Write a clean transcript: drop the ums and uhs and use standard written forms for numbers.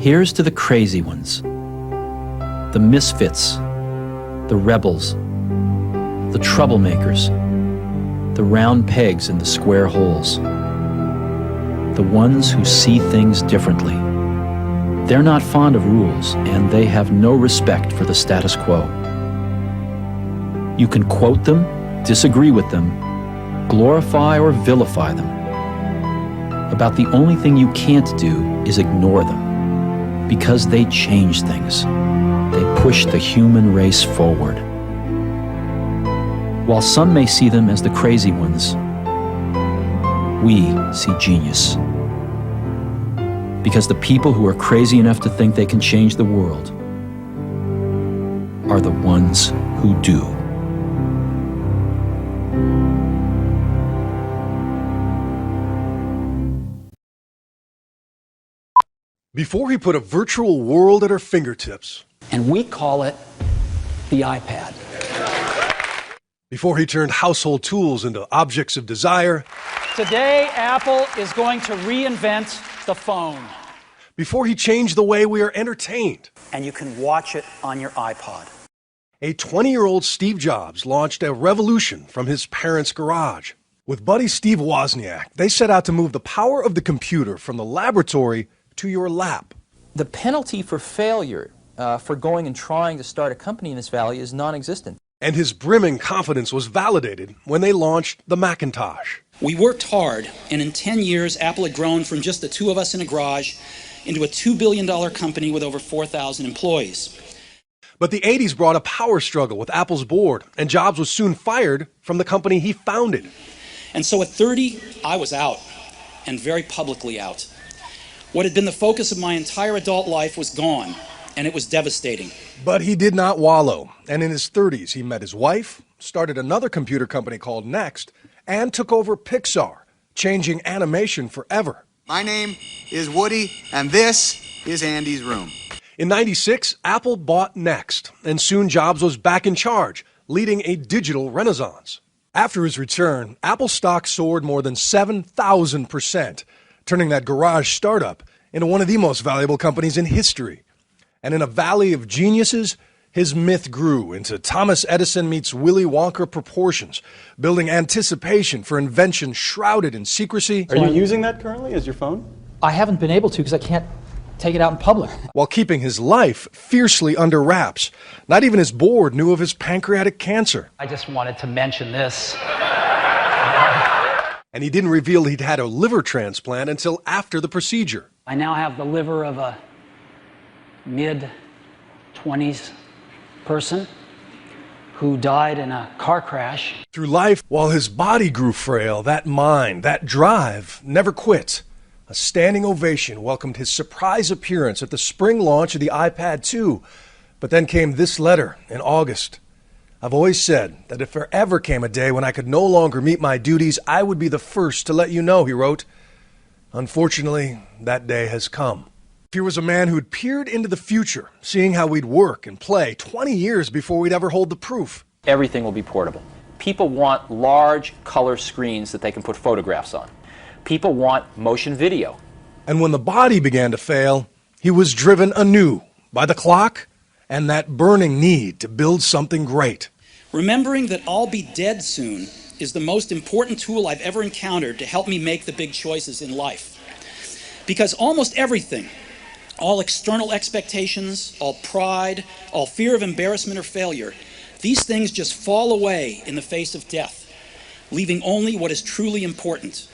Here's to the crazy ones, the misfits, the rebels, the troublemakers, the round pegs in the square holes, the ones who see things differently. They're not fond of rules, and they have no respect for the status quo. You can quote them, disagree with them, glorify or vilify them. About the only thing you can't do is ignore them, because they change things. They push the human race forward. While some may see them as the crazy ones, we see genius. Because the people who are crazy enough to think they can change the world are the ones who do. Before he put a virtual world at our fingertips. And we call it the iPad. Before he turned household tools into objects of desire. Today, Apple is going to reinvent the phone. Before he changed the way we are entertained. And you can watch it on your iPod. A 20-year-old Steve Jobs launched a revolution from his parents' garage. With buddy Steve Wozniak, they set out to move the power of the computer from the laboratory to your lap. The penalty for failure for going and trying to start a company in this valley is non-existent. And his brimming confidence was validated when they launched the Macintosh. We worked hard, and in 10 years, Apple had grown from just the two of us in a garage into a $2 billion company with over 4,000 employees. But the 80s brought a power struggle with Apple's board, and Jobs was soon fired from the company he founded. And so at 30, I was out, and very publicly out. What had been the focus of my entire adult life was gone, and it was devastating. But he did not wallow, and in his 30s he met his wife, started another computer company called Next, and took over Pixar, changing animation forever. My name is Woody, and this is Andy's room. In '96, Apple bought Next, and soon Jobs was back in charge, leading a digital renaissance. After his return, Apple stock soared more than 7,000%, turning that garage startup into one of the most valuable companies in history. And in a valley of geniuses, his myth grew into Thomas Edison meets Willy Wonka proportions, building anticipation for invention shrouded in secrecy. Are you using that currently as your phone? I haven't been able to because I can't take it out in public. While keeping his life fiercely under wraps. Not even his board knew of his pancreatic cancer. I just wanted to mention this. And he didn't reveal he'd had a liver transplant until after the procedure. I now have the liver of a mid-20s person who died in a car crash. Through life, while his body grew frail, that mind, that drive, never quit. A standing ovation welcomed his surprise appearance at the spring launch of the iPad 2. But then came this letter in August. I've always said that if there ever came a day when I could no longer meet my duties, I would be the first to let you know, he wrote. Unfortunately, that day has come. Here was a man who'd peered into the future, seeing how we'd work and play 20 years before we'd ever hold the proof. Everything will be portable. People want large color screens that they can put photographs on. People want motion video. And when the body began to fail, he was driven anew by the clock and that burning need to build something great. Remembering that I'll be dead soon is the most important tool I've ever encountered to help me make the big choices in life. Because almost everything, all external expectations, all pride, all fear of embarrassment or failure, these things just fall away in the face of death, leaving only what is truly important.